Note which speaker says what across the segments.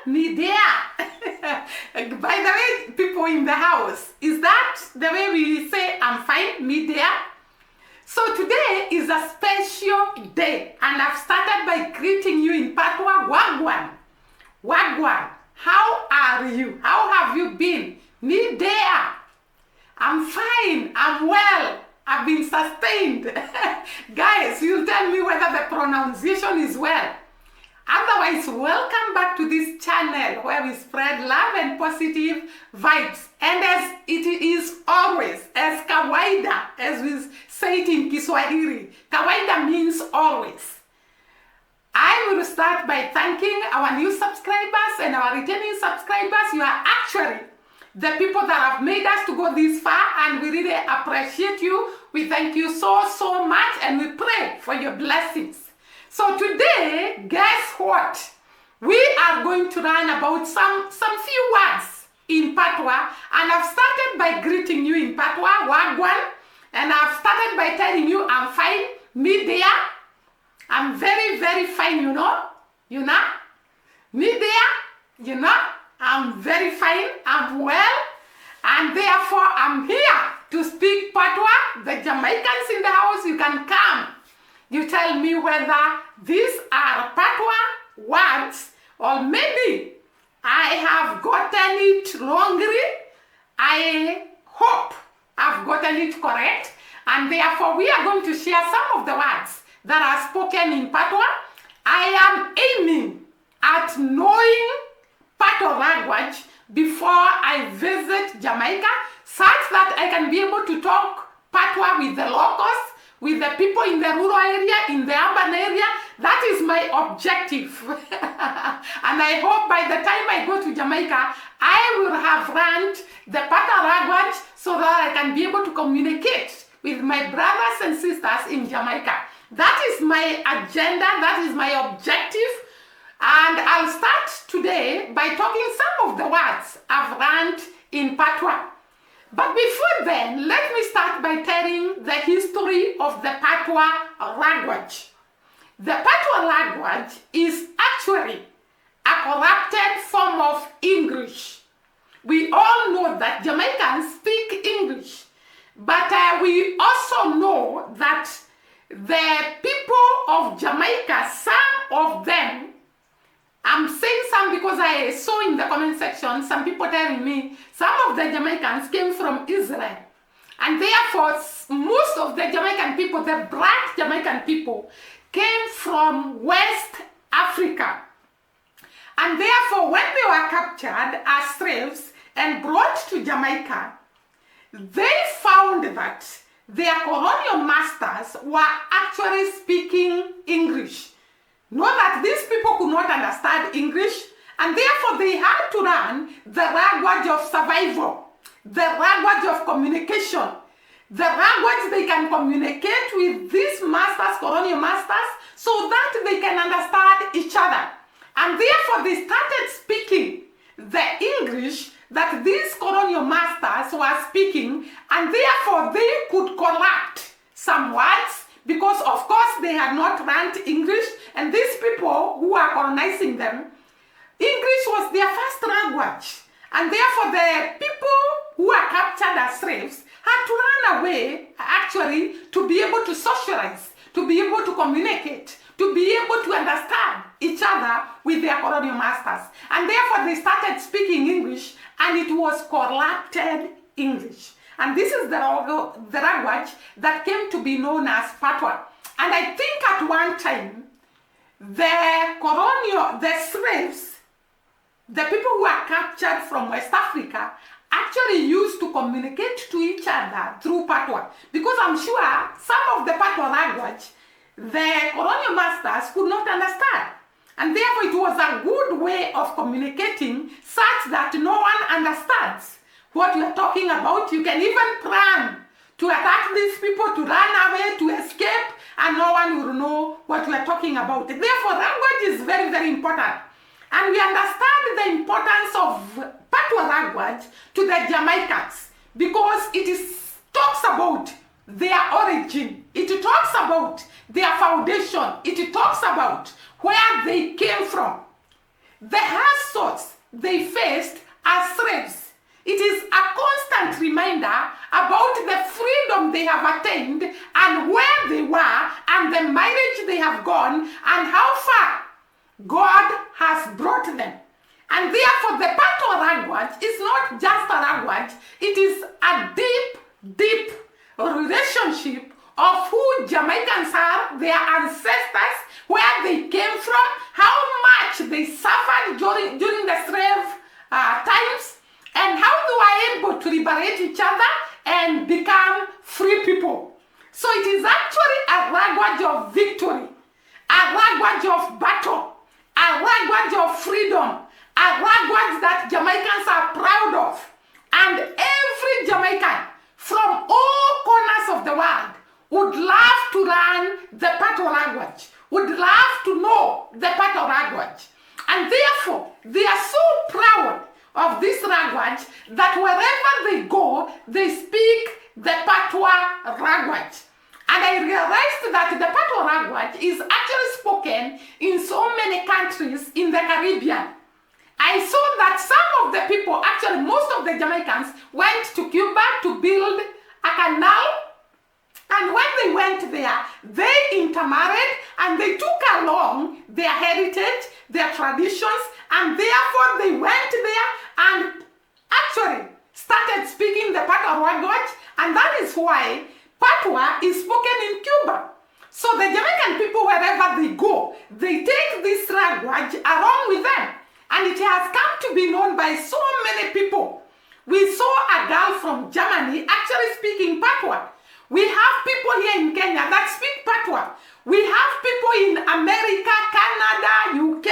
Speaker 1: me there. By the way, people in the house, is that the way we say I'm fine, me there? So today is a special day, and I've started by greeting you in Patwa. Wagwan. Wagwan. How are you? How have you been? Me there. I'm fine. I'm well. I've been sustained. Guys, you'll tell me whether the pronunciation is well. Otherwise, welcome back to this channel where we spread love and positive vibes. And as it is always, as kawaida, as we say it in Kiswahili, kawaida means always. I will start by thanking our new subscribers and our returning subscribers. You are actually the people that have made us to go this far, and we really appreciate you. We thank you so much, and we pray for your blessings. So today, guess what? We are going to learn about some few words in Patwa, and I've started by greeting you in Patwa, Wagwan, and I've started by telling you I'm fine, me there. I'm very fine, you know, me there, I'm very fine, I'm well, and therefore I'm here to speak Patwa. The Jamaicans in the house, you can come. You tell me whether these are Patwa words or maybe I have gotten it wrongly. I hope I've gotten it correct, and therefore we are going to share some of the words that are spoken in Patwa. I am aiming at knowing Patwa language before I visit Jamaica, such that I can be able to talk Patwa with the locals, with the people in the rural area, in the urban area. That is my objective. And I hope by the time I go to Jamaica, I will have learned the Patwa language so that I can be able to communicate with my brothers and sisters in Jamaica. That is my agenda, that is my objective. And I'll start today by talking some of the words I've learned in Patwa. But before then, let me start by telling the history of the Patwa language. The Patwa language is actually a corrupted form of English. We all know that Jamaicans speak English, but we also know that the people of Jamaica, some of them, I'm saying some because I saw in the comment section some people telling me some of the Jamaicans came from Israel, and therefore most of the Jamaican people, the black Jamaican people, came from West Africa, and therefore when they were captured as slaves and brought to Jamaica, they found that their colonial masters were actually speaking English. Know that these people could not understand English, and therefore they had to learn the language of survival, the language of communication, the language they can communicate with these masters, colonial masters, so that they can understand each other. And therefore they started speaking the English that these colonial masters were speaking, and therefore they could collect some words, because of course they had not learned English, and these people who are colonizing them, English was their first language, and therefore the people who were captured as slaves had to run away actually to be able to socialize, to be able to communicate, to be able to understand each other with their colonial masters. And therefore they started speaking English, and it was corrupted English. And this is the language that came to be known as Patwa. And I think at one time, the slaves, the people who were captured from West Africa, actually used to communicate to each other through Patwa. Because I'm sure some of the Patwa language, the colonial masters could not understand. And therefore it was a good way of communicating such that no one understands what you are talking about. You can even plan to attack these people, to run away, to escape, and no one will know what you are talking about. Therefore, language is very important. And we understand the importance of Patwa language to the Jamaicans because it talks about their origin. It talks about their foundation. It talks about where they came from. The hustle insults they faced as slaves. It is a constant reminder about the freedom they have attained and where they were and the mileage they have gone and how far God has brought them. And therefore the Patwa language is not just a language, it is a deep, deep relationship of who Jamaicans are, their ancestors, where they came from, how much they suffered during the slave times, and how they were able to liberate each other and become free people. So it is actually a language of victory, a language of battle, a language of freedom, a language that Jamaicans are proud of. And every Jamaican from all corners of the world would love to learn the Patwa language, would love to know the Patwa language. And therefore, they are so proud of this language that wherever they go, they speak the Patwa language. And I realized that the Patwa language is actually spoken in so many countries in the Caribbean. I saw that some of the people, actually most of the Jamaicans, went to Cuba to build a canal. And when they went there, they intermarried and they took along their heritage, their traditions, and therefore they went there and actually started speaking the Patwa language, and that is why Patwa is spoken in Cuba. So the Jamaican people, wherever they go, they take this language along with them, and it has come to be known by so many people. We saw a girl from Germany actually speaking Patwa. We have people here in Kenya that speak Patwa. We have people in America, Canada, UK,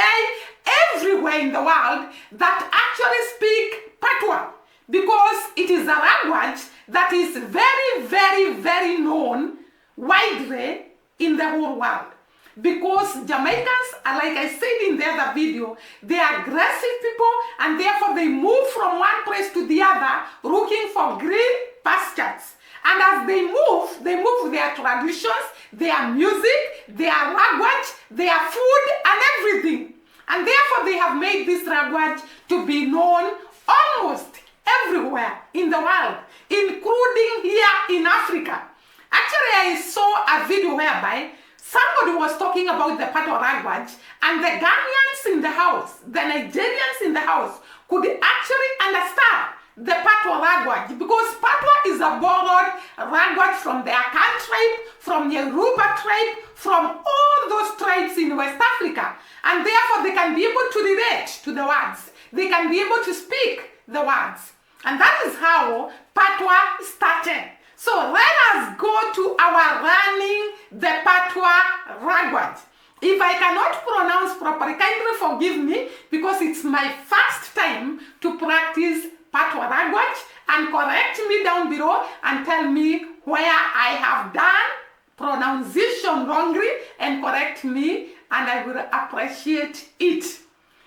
Speaker 1: everywhere in the world that actually speak Patwa, because it is a language that is very, very, very known widely in the whole world. Because Jamaicans, like I said in the other video, they are aggressive people, and therefore they move from one place to the other looking for green pastures. And as they move their traditions, their music, their language, their food, and everything. And therefore they have made this language to be known almost everywhere in the world, including here in Africa. Actually, I saw a video whereby somebody was talking about the Patwa language, and the Ghanaians in the house, the Nigerians in the house, could actually understand the Patwa language, because Patwa is a borrowed language from the Akan tribe, from the Yoruba tribe, from all those tribes in West Africa, and therefore they can be able to relate to the words. They can be able to speak the words. And that is how Patwa started. So let us go to our learning the Patwa language. If I cannot pronounce properly, kindly forgive me, because it's my first time to practice Patwa language, and correct me down below and tell me where I have done pronunciation wrongly, and correct me, and I will appreciate it.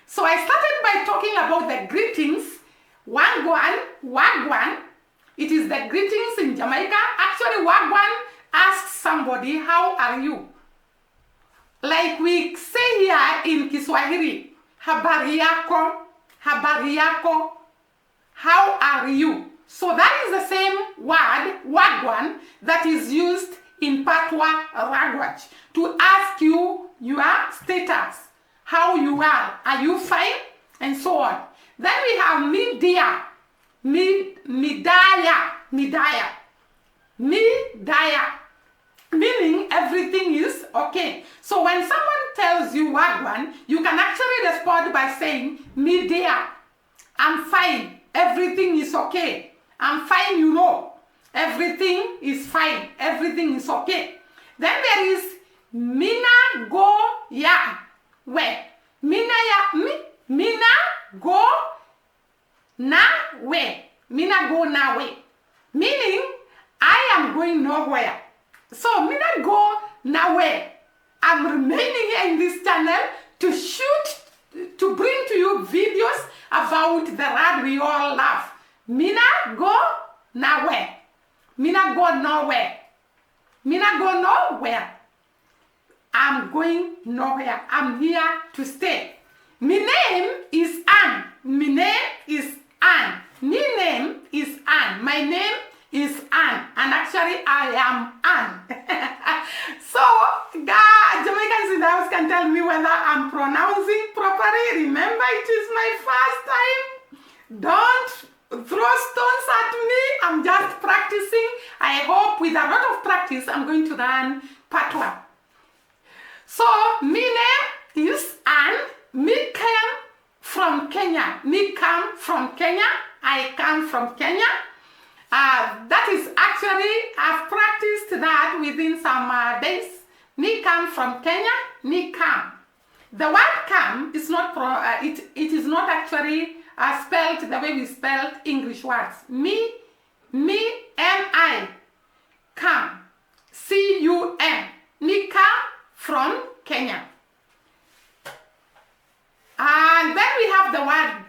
Speaker 1: So I started by talking about the greetings. Wagwan, wagwan. It is the greetings in Jamaica. Actually, wagwan asks somebody, how are you? Like we say here in Kiswahili, habari yako, habari yako. How are you? So that is the same word, wagwan, that is used in Patwa language to ask you your status, how you are you fine, and so on. Then we have midaya, midaya, meaning everything is okay. So when someone tells you wagwan, you can actually respond by saying midaya, I'm fine. Everything is okay. I'm fine, you know. Everything is fine. Everything is okay. Then there is mina go ya we. Mina go na we. Mina go na we. Meaning, I am going nowhere. So mina go na we. I'm remaining here in this channel to shoot, to bring to you videos about the land we all love. Mina go nowhere. Mina go nowhere. Mina go nowhere. I'm going nowhere. I'm here to stay. My name is Anne. my first time. Don't throw stones at me. I'm just practicing. I hope with a lot of practice, I'm going to learn Patwa. So, my name is Anne. Me came from Kenya. Me come from Kenya. I come from Kenya. That is actually, I've practiced that within some days. Me come from Kenya. Me come. The word come is not, it is not actually spelled the way we spell English words. Me, M-I, come. C-U-M. Me come from Kenya. And then we have the word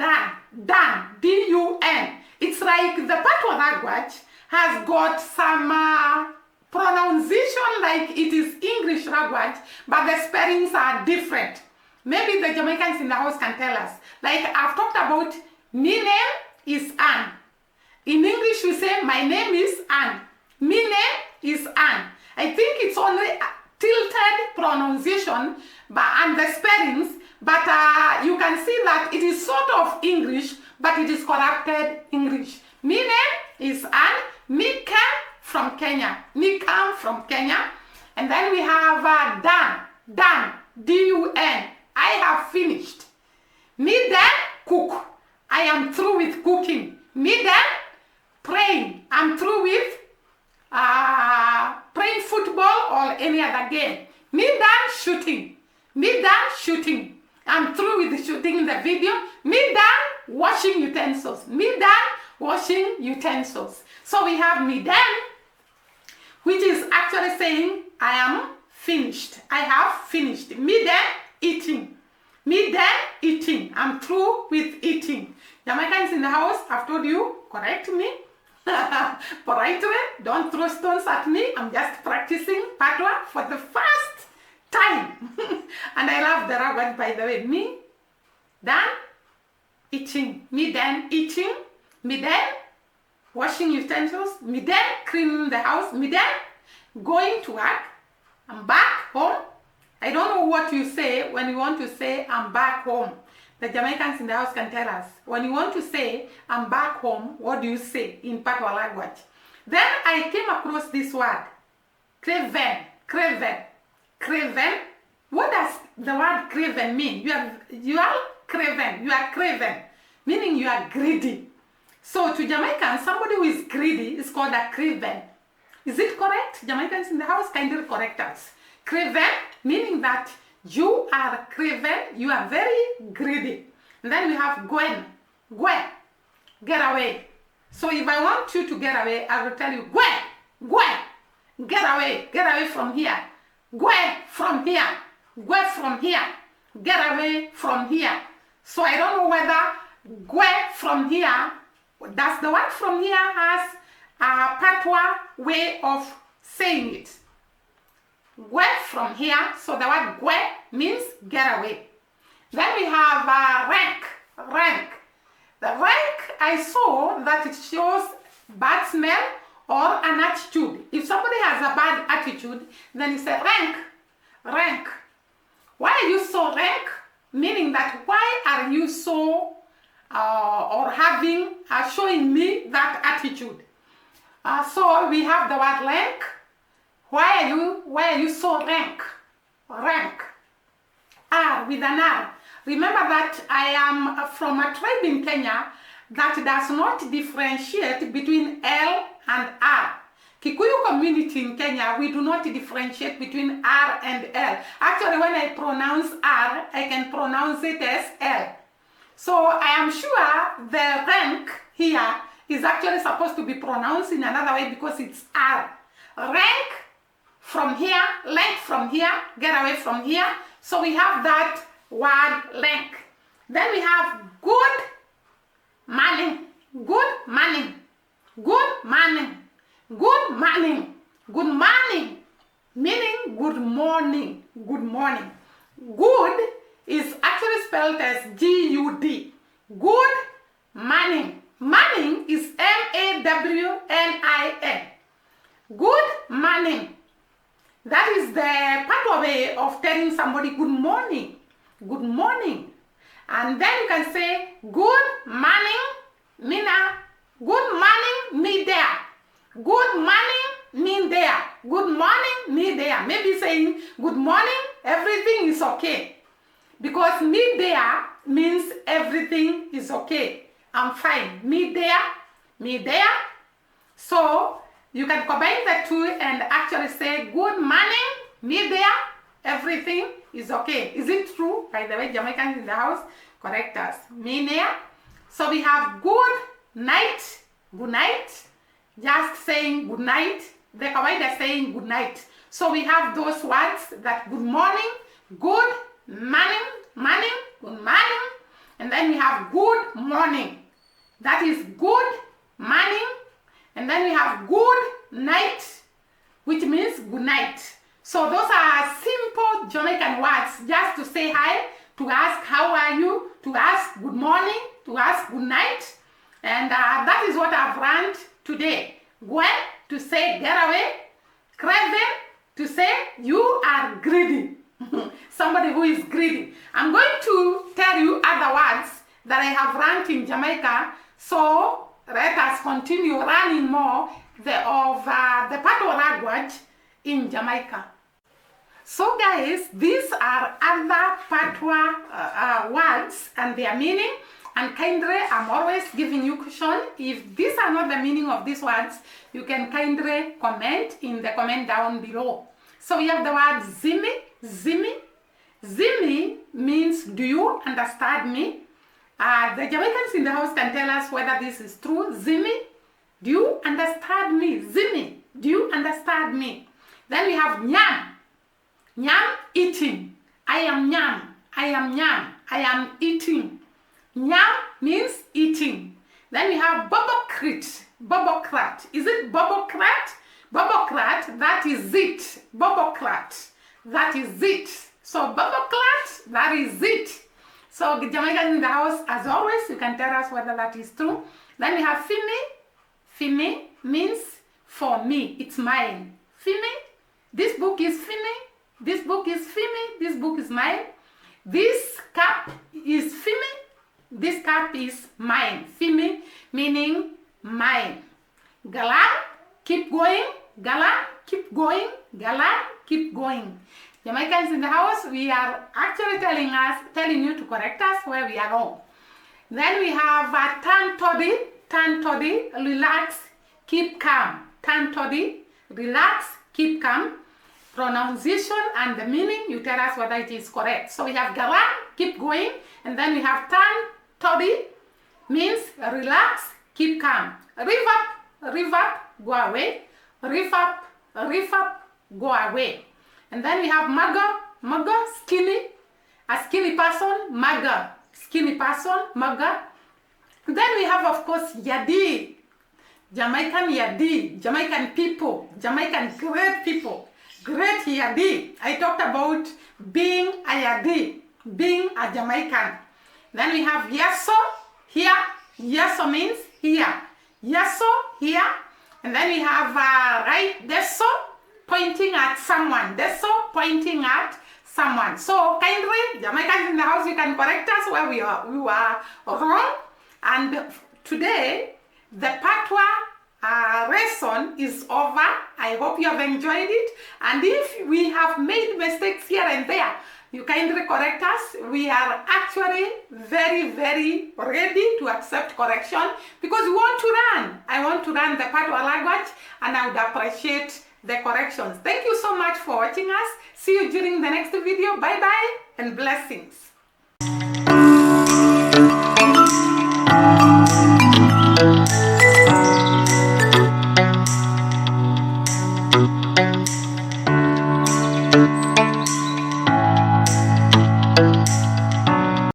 Speaker 1: done, D-U-N. It's like the Patwa language has got some pronunciation like it is English language, but the spellings are different. Maybe the Jamaicans in the house can tell us. Like I've talked about, my name is Anne. In English we say, my name is Anne. My name is Anne. I think it's only tilted pronunciation and the spellings, but you can see that it is sort of English, but it is corrupted English. My name is Anne. Me come from Kenya. Me come from Kenya. And then we have done, D-U-N. I have finished. Me then cook. I am through with cooking. Me then praying. I'm through with playing football or any other game. Me done shooting. Me done shooting. I'm through with the shooting in the video. Me done washing utensils. Me done washing utensils. So we have me done, which is actually saying I am finished. I have finished. Me done eating. Me done eating. I'm through with eating. Jamaicans in the house, I've told you, correct me. Politely, don't throw stones at me. I'm just practicing Patwa for the first time. And I love the language, by the way. Me done eating. Me done eating. Me done washing utensils. Me done cleaning the house. Me done going to work. I'm back home. I don't know what you say when you want to say I'm back home. The Jamaicans in the house can tell us. When you want to say I'm back home, what do you say in Patwa language? Then I came across this word, craven, craven, craven. What does the word craven mean? You are craven, you are craven, meaning you are greedy. So to Jamaicans, somebody who is greedy is called a craven. Is it correct? Jamaicans in the house, kindly correct us. Craven, meaning that you are craven, you are very greedy. And then we have Gwen, Gwen, get away. So if I want you to get away, I will tell you, Gwen, Gwen, get away from here. Gwen, from here, Gwen, from here, get away from here. So I don't know whether Gwen, from here, does the word from here has a Patwa way of saying it. Gwe from here, so the word gwe means get away. Then we have rank, rank. The rank, I saw that it shows bad smell or an attitude. If somebody has a bad attitude, then it's a rank, rank. Why are you so rank? Meaning that why are you so or having, showing me that attitude? So we have the word rank. Why are you so rank? Rank. R with an R. Remember that I am from a tribe in Kenya that does not differentiate between L and R. Kikuyu community in Kenya, we do not differentiate between R and L. Actually, when I pronounce R, I can pronounce it as L. So I am sure the rank here is actually supposed to be pronounced in another way because it's R. Rank from here, length from here, get away from here. So we have that word length. Then we have good morning, good morning, good morning, good morning, good morning, meaning good morning, good morning. Good is actually spelled as G-U-D. Good morning. Morning is M-A-W-N-I-N. Good morning. That is the Patwa way of telling somebody good morning. Good morning. And then you can say good morning, Mina. Good morning, me there. Good morning, me there. Good morning, me there. Maybe saying good morning, everything is okay. Because me there means everything is okay. I'm fine. Me there, me there. So you can combine the two and actually say good morning, me there, everything is okay. Is it true? By the way, Jamaicans in the house, correct us. Me there. So we have good night, just saying good night. The Kawaii is saying good night. So we have those words that good morning, good morning, good morning, and then we have good morning. That is good morning, and then we have good night, which means good night. So those are simple Jamaican words just to say hi, to ask how are you, to ask good morning, to ask good night. And that is what I've learned today. Gwen, to say get away. Craven, to say you are greedy. Somebody who is greedy. I'm going to tell you other words that I have learned in Jamaica. So let us continue learning more of the Patwa language in Jamaica. So guys, these are other Patwa words and their meaning. And kindly, I'm always giving you caution. If these are not the meaning of these words, you can kindly comment in the comment down below. So we have the word zimi, zimi. Zimi means do you understand me? The Jamaicans in the house can tell us whether this is true. Zimi, do you understand me? Zimi, do you understand me? Then we have nyam. Nyam, eating. I am nyam. I am nyam. I am eating. Nyam means eating. Then we have bobokrat. Bobokrat. Is it bobokrat? Bobokrat, that is it. Bobokrat, that is it. So bobokrat, that is it. So Jamaicans in the house, as always, you can tell us whether that is true. Then we have fimi. Fimi means for me. It's mine. Fimi. This book is fimi. This book is fimi. This book is mine. This cup is fimi. This cup is mine. Fimi meaning mine. Galan, keep going. Galan, keep going. Galan, keep going. Jamaicans in the house, we are actually telling you to correct us where we are wrong. Then we have turn toddy, relax, keep calm. Turn toddy, relax, keep calm. Pronunciation and the meaning, you tell us whether it is correct. So we have galan, keep going, and then we have turn toddy, means relax, keep calm. Rev up, go away. Rev up, go away. And then we have maga, skinny, a skinny person, maga, skinny person, maga. Then we have, of course, yadi, Jamaican people, Jamaican great people, great yadi. I talked about being a yadi, being a Jamaican. Then we have yaso, here, yaso means here, yaso, here. And then we have right, deso, pointing at someone. Deso, pointing at someone. So kindly, Jamaicans in the house, you can correct us where we were wrong. And today, the Patwa lesson is over. I hope you have enjoyed it. And if we have made mistakes here and there, you kindly correct us. We are actually very, very ready to accept correction because we want to learn. I want to learn the Patwa language and I would appreciate the corrections. Thank you so much for watching us. See you during the next video. Bye-bye and blessings.